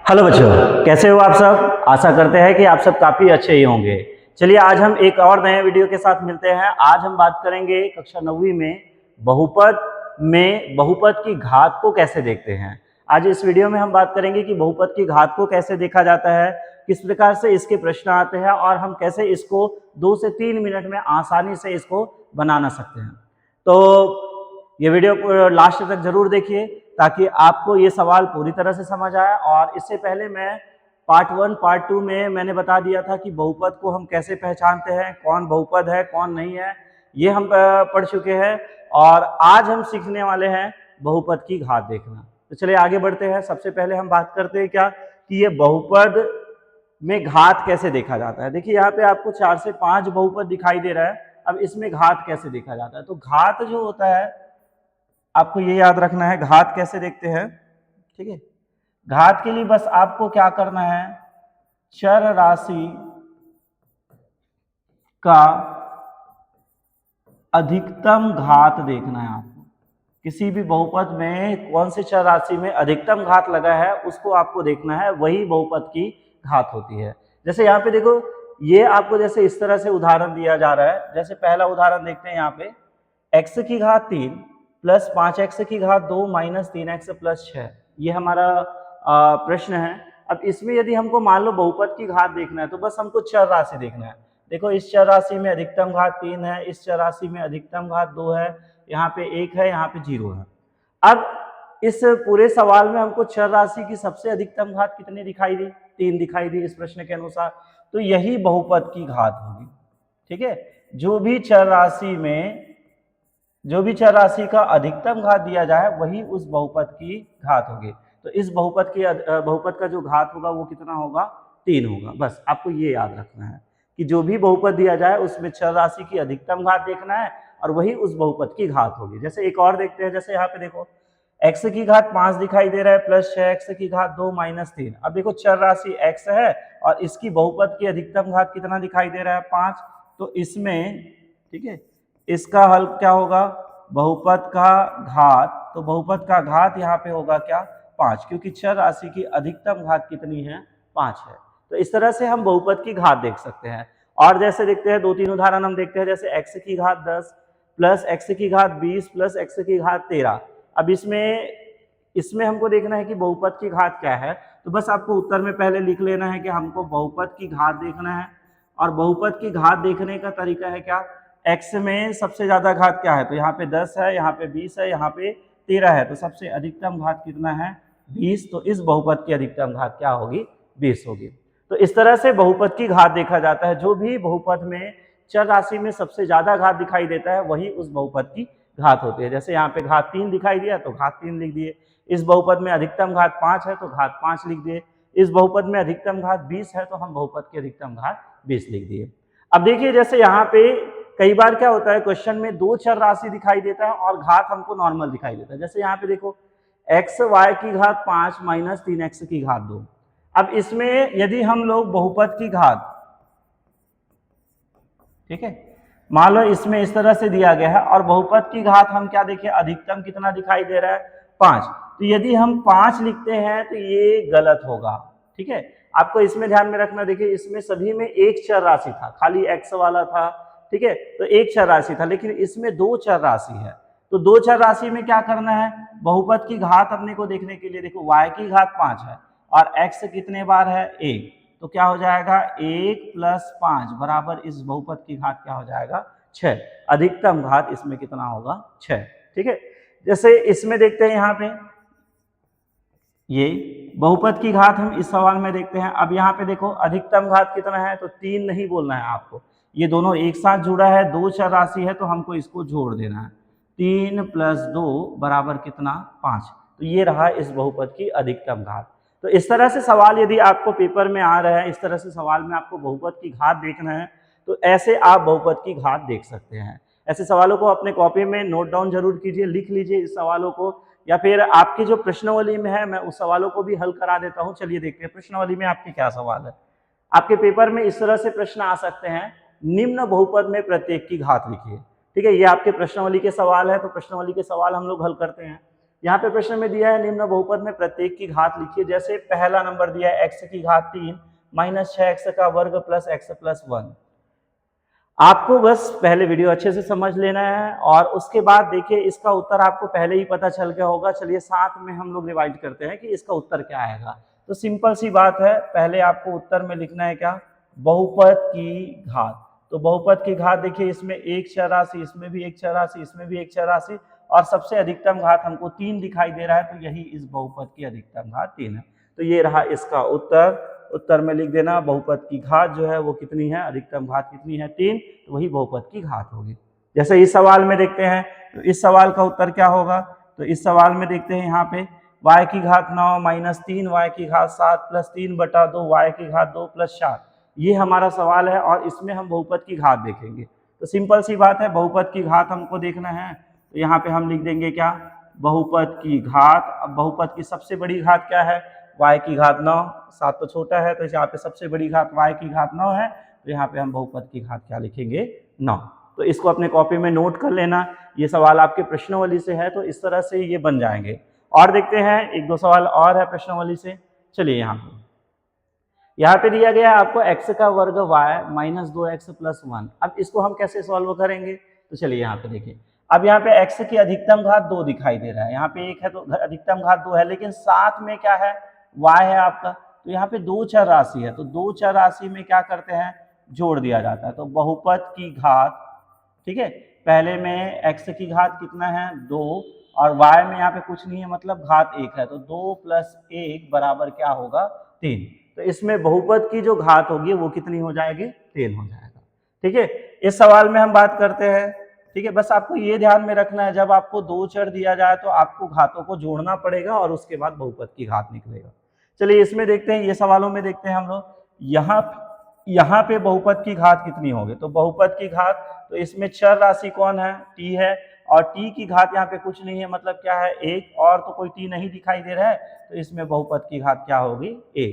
Hello बच्चों, कैसे हो आप सब। आशा करते हैं कि आप सब काफ़ी अच्छे ही होंगे। चलिए आज हम एक और नए वीडियो के साथ मिलते हैं। आज हम बात करेंगे कक्षा 9वीं में बहुपद की घात को कैसे देखते हैं। आज इस वीडियो में हम बात करेंगे कि बहुपद की घात को कैसे देखा जाता है, किस प्रकार से इसके प्रश्न आते हैं और हम कैसे इसको 2 से 3 मिनट में आसानी से इसको बना सकते हैं। तो ये वीडियो को लास्ट तक जरूर देखिए ताकि आपको ये सवाल पूरी तरह से समझ आए। और इससे पहले मैं पार्ट 1 पार्ट 2 में मैंने बता दिया था कि बहुपद को हम कैसे पहचानते हैं, कौन बहुपद है कौन नहीं है, ये हम पढ़ चुके हैं। और आज हम सीखने वाले हैं बहुपद की घात देखना। तो चलिए आगे बढ़ते हैं। सबसे पहले हम बात करते हैं क्या कि ये बहुपद में घात कैसे देखा जाता है। देखिए यहाँ पे आपको 4 से 5 बहुपद दिखाई दे रहा है। अब इसमें घात कैसे देखा जाता है, तो घात जो होता है आपको ये याद रखना है घात कैसे देखते हैं। ठीक है, घात के लिए बस आपको क्या करना है, चर राशि का अधिकतम घात देखना है आपको। किसी भी बहुपद में कौन से चर राशि में अधिकतम घात लगा है उसको आपको देखना है, वही बहुपद की घात होती है। जैसे यहाँ पे देखो, ये आपको जैसे इस तरह से उदाहरण दिया जा रहा है। जैसे पहला उदाहरण देखते हैं, यहाँ पे x की घात 3 प्लस 5x की घात 2 माइनस 3x प्लस 6, ये हमारा प्रश्न है। अब इसमें यदि हमको मान लो बहुपद की घात देखना है तो बस हमको चर राशि देखना है। देखो इस चर राशि में अधिकतम घात 3 है, इस चर राशि में अधिकतम घात 2 है, यहाँ पे 1 है, यहाँ पे 0 है। अब इस पूरे सवाल में हमको चर राशि की सबसे अधिकतम घात कितनी दिखाई दी, 3 दिखाई दी इस प्रश्न के अनुसार। तो यही बहुपद की घात होगी। ठीक है, जो भी चर राशि का अधिकतम घात दिया जाए वही उस बहुपद की घात होगी। तो इस बहुपद का जो घात होगा वो कितना होगा, 3 होगा। बस आपको ये याद रखना है कि जो भी बहुपद दिया जाए उसमें चर राशि की अधिकतम घात देखना है और वही उस बहुपद की घात होगी। जैसे एक और देखते हैं, जैसे यहाँ पे देखो x की घात 5 दिखाई दे रहा है प्लस 6x की घात 2 माइनस 3। अब देखो चर राशि x है और इसकी बहुपद की अधिकतम घात कितना दिखाई दे रहा है, 5। तो इसमें ठीक है, इसका हल क्या होगा, बहुपद का घात। तो बहुपद का घात यहाँ पे होगा क्या, 5, क्योंकि चर राशि की अधिकतम घात कितनी है, 5 है। तो इस तरह से हम बहुपद की घात देख सकते हैं। और जैसे देखते हैं 2-3 उदाहरण हम देखते हैं। जैसे x की घात 10 प्लस x की घात 20 प्लस x की घात 13। अब इसमें हमको देखना है कि बहुपद की घात क्या है। तो बस आपको उत्तर में पहले लिख लेना है कि हमको बहुपद की घात देखना है। और बहुपद की घात देखने का तरीका है क्या, x में सबसे ज्यादा घात क्या है, तो यहाँ पे 10 है, यहाँ पे 20 है, यहाँ पे 13 है। तो सबसे अधिकतम घात कितना है, 20। तो इस बहुपद की अधिकतम घात क्या होगी, 20 होगी। तो इस तरह से बहुपद की घात देखा जाता है। जो भी बहुपद में चर राशि में सबसे ज्यादा घात दिखाई देता है वही उस बहुपद की घात होती है। जैसे यहाँ पे घात 3 दिखाई दिया तो घात 3 लिख दिए। इस बहुपद में अधिकतम घात 5 है तो घात 5 लिख दिए। इस बहुपद में अधिकतम घात 20 है तो हम बहुपद की अधिकतम घात 20 लिख दिए। अब देखिए जैसे यहाँ पे कई बार क्या होता है, क्वेश्चन में 2 चर राशि दिखाई देता है और घात हमको नॉर्मल दिखाई देता है। जैसे यहाँ पे देखो x y की घात 5 माइनस 3x की घात 2। अब इसमें यदि हम लोग बहुपद की घात, ठीक है, मान लो इसमें इस तरह से दिया गया है और बहुपद की घात हम क्या देखें, अधिकतम कितना दिखाई दे रहा है, 5। तो यदि हम 5 लिखते हैं तो ये गलत होगा। ठीक है, आपको इसमें ध्यान में रखना। देखिए इसमें सभी में एक चर राशि था, खाली x वाला था। ठीक है, तो एक चर राशि था, लेकिन इसमें 2 चर राशि है। तो 2 चर राशि में क्या करना है, बहुपद की घात अपने को देखने के लिए देखो y की घात 5 है और x कितने बार है, 1। तो क्या हो जाएगा, 1 प्लस 5 बराबर इस बहुपद की घात क्या हो जाएगा, 6। अधिकतम घात इसमें कितना होगा, 6। ठीक है, जैसे इसमें देखते हैं यहाँ पे ये बहुपद की घात हम इस सवाल में देखते हैं। अब यहाँ पे देखो अधिकतम घात कितना है, तो 3 नहीं बोलना है आपको, ये दोनों एक साथ जुड़ा है, 2 चर राशि है तो हमको इसको जोड़ देना है। 3 प्लस 2 बराबर कितना, 5। तो ये रहा इस बहुपद की अधिकतम घात। तो इस तरह से सवाल यदि आपको पेपर में आ रहा है, इस तरह से सवाल में आपको बहुपद की घात देखना है तो ऐसे आप बहुपद की घात देख सकते हैं। ऐसे सवालों को अपने कॉपी में नोट डाउन जरूर कीजिए, लिख लीजिए इस सवालों को, या फिर आपकी जो प्रश्नावली में है मैं उस सवालों को भी हल करा देता हूं। चलिए देखते हैं प्रश्नावली में आपके क्या सवाल है। आपके पेपर में इस तरह से प्रश्न आ सकते हैं, निम्न बहुपद में प्रत्येक की घात लिखिए। ठीक है, ये आपके प्रश्नावली के सवाल है। तो प्रश्नावली के सवाल हम लोग हल करते हैं। यहाँ पे प्रश्न में दिया है निम्न बहुपद में प्रत्येक की घात लिखिए। जैसे पहला नंबर दिया है x की घात 3 माइनस 6x का वर्ग प्लस x प्लस 1। आपको बस पहले वीडियो अच्छे से समझ लेना है और उसके बाद देखिए इसका उत्तर आपको पहले ही पता चल गया होगा। चलिए साथ में हम लोग रिवाइज करते हैं कि इसका उत्तर क्या आएगा। तो सिंपल सी बात है, पहले आपको उत्तर में लिखना है क्या, बहुपद की घात। तो बहुपद की घात देखिए इसमें एक चौरासी, इसमें भी एक चौरासी, इसमें भी एक चौरासी और सबसे अधिकतम घात हमको 3 दिखाई दे रहा है, तो यही इस बहुपद की अधिकतम घात 3 है। तो ये रहा इसका उत्तर। उत्तर में लिख देना बहुपद की घात जो है वो कितनी है, अधिकतम घात कितनी है 3, तो वही बहुपद की घात होगी। जैसे इस सवाल में देखते हैं, तो इस सवाल का उत्तर क्या होगा। तो इस सवाल में देखते हैं यहाँ पे y की घात 9 माइनस 3 y की घात 7 प्लस 3 बटा 2 y की घात 2 प्लस 4, ये हमारा सवाल है और इसमें हम बहुपद की घात देखेंगे। तो सिंपल सी बात है, बहुपद की घात हमको देखना है, तो यहाँ पे हम लिख देंगे क्या, बहुपद की घात। अब बहुपद की सबसे बड़ी घात क्या है, y की घात 9, 7 तो छोटा है, तो यहाँ पे सबसे बड़ी घात y की घात 9 है, तो यहाँ पे हम बहुपद की घात क्या लिखेंगे, 9। तो इसको अपने कॉपी में नोट कर लेना, ये सवाल आपके प्रश्नावली से है, तो इस तरह से ये बन जाएंगे। और देखते हैं एक दो सवाल और है प्रश्नावली से। चलिए यहाँ पे दिया गया है आपको x का वर्ग y माइनस 2x प्लस 1। अब इसको हम कैसे सॉल्व करेंगे, तो चलिए यहाँ पे देखिए। अब यहाँ पे x की अधिकतम घात 2 दिखाई दे रहा है, यहाँ पे 1 है तो अधिकतम घात 2 है, लेकिन साथ में क्या है, y है आपका। तो यहाँ पे 2 चर राशि है, तो 2 चर राशि में क्या करते हैं, जोड़ दिया जाता है। तो बहुपद की घात, ठीक है, पहले में x की घात कितना है 2 और y में यहाँ पे कुछ नहीं है, मतलब घात 1 है, तो 2 प्लस 1 बराबर क्या होगा, 3। तो इसमें बहुपद की जो घात होगी वो कितनी हो जाएगी, 3 हो जाएगा। ठीक है, इस सवाल में हम बात करते हैं। ठीक है, बस आपको ये ध्यान में रखना है, जब आपको 2 चर दिया जाए तो आपको घातों को जोड़ना पड़ेगा और उसके बाद बहुपद की घात निकलेगा। चलिए इसमें देखते हैं, ये सवालों में देखते हैं हम लोग। यहाँ पे बहुपद की घात कितनी होगी, तो बहुपद की घात, तो इसमें चर राशि कौन है, t है, और t की घात यहाँ पे कुछ नहीं है, मतलब क्या है 1, और तो कोई t नहीं दिखाई दे रहा है, तो इसमें बहुपद की घात क्या होगी, a।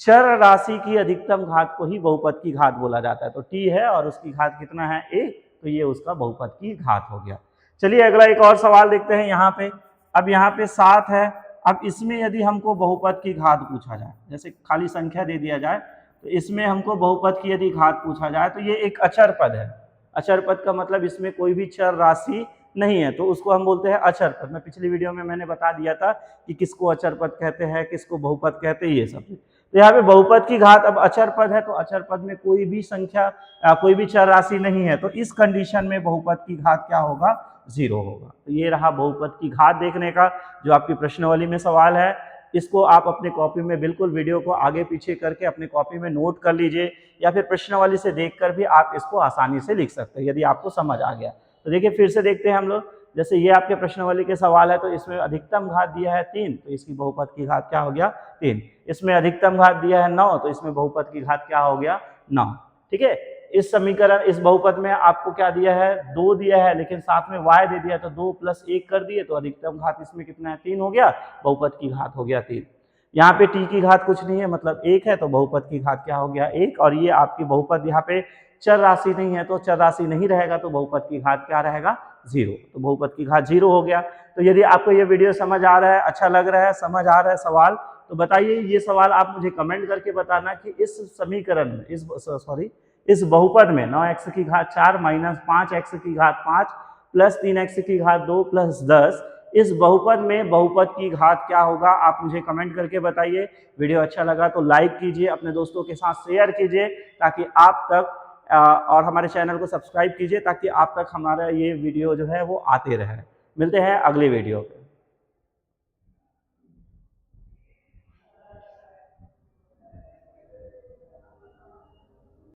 चर राशि की अधिकतम घात को ही बहुपद की घात बोला जाता है, तो t है और उसकी घात कितना है a, तो ये उसका बहुपद की घात हो गया। चलिए अगला एक और सवाल देखते हैं यहाँ पे। अब यहाँ पे 7 है, अब इसमें यदि हमको बहुपद की घात पूछा जाए, जैसे खाली संख्या दे दिया जाए, तो इसमें हमको बहुपद की यदि घात पूछा जाए, तो ये एक अचर पद है। अचर पद का मतलब इसमें कोई भी चर राशि नहीं है, तो उसको हम बोलते हैं अचर पद। मैं पिछली वीडियो में मैंने बता दिया था कि किसको अचर पद कहते हैं, किसको बहुपद कहते हैं, ये सब। तो यहाँ पे बहुपद की घात अब अचर पद है, तो अचर पद में कोई भी संख्या, कोई भी चर राशि नहीं है, तो इस कंडीशन में बहुपद की घात क्या होगा, 0 होगा। तो ये रहा बहुपद की घात देखने का, जो आपकी प्रश्नावली में सवाल है। इसको आप अपने कॉपी में बिल्कुल वीडियो को आगे पीछे करके अपने कॉपी में नोट कर लीजिए, या फिर प्रश्नावली से देखकर भी आप इसको आसानी से लिख सकते हैं यदि आपको समझ आ गया। तो देखिए फिर से देखते हैं हम लोग। जैसे ये आपके प्रश्नावली के सवाल है, तो इसमें अधिकतम घात दिया है 3, तो इसकी बहुपद की घात क्या हो गया, 3। इसमें अधिकतम घात दिया है 9, तो इसमें बहुपद की घात क्या हो गया, 9। ठीक है, इस समीकरण, इस बहुपद में आपको क्या दिया है, 2 दिया है, लेकिन साथ में y दे दिया, तो 2 प्लस 1 कर दिए, तो अधिकतम घात इसमें कितना है, 3 हो गया, बहुपद की घात हो गया 3। यहाँ पे t की घात कुछ नहीं है, मतलब 1 है, तो बहुपद की घात क्या हो गया, 1। और ये आपकी बहुपद यहाँ पे चर राशि नहीं है, तो चर राशि नहीं रहेगा, तो बहुपद की घात क्या रहेगा, 0। तो बहुपद की घात 0 हो गया। तो यदि आपको ये वीडियो समझ आ रहा है, अच्छा लग रहा है, समझ आ रहा है सवाल, तो बताइए ये सवाल आप मुझे कमेंट करके बताना कि इस समीकरण में, इस बहुपद में 9x की घात 4 माइनस 5x की घात 5 प्लस 3x की घात 2 प्लस 10, इस बहुपद में बहुपद की घात क्या होगा, आप मुझे कमेंट करके बताइए। वीडियो अच्छा लगा तो लाइक कीजिए, अपने दोस्तों के साथ शेयर कीजिए, ताकि आप तक और हमारे चैनल को सब्सक्राइब कीजिए, ताकि आप तक हमारा ये वीडियो जो है वो आते रहे। मिलते हैं अगले वीडियो पे।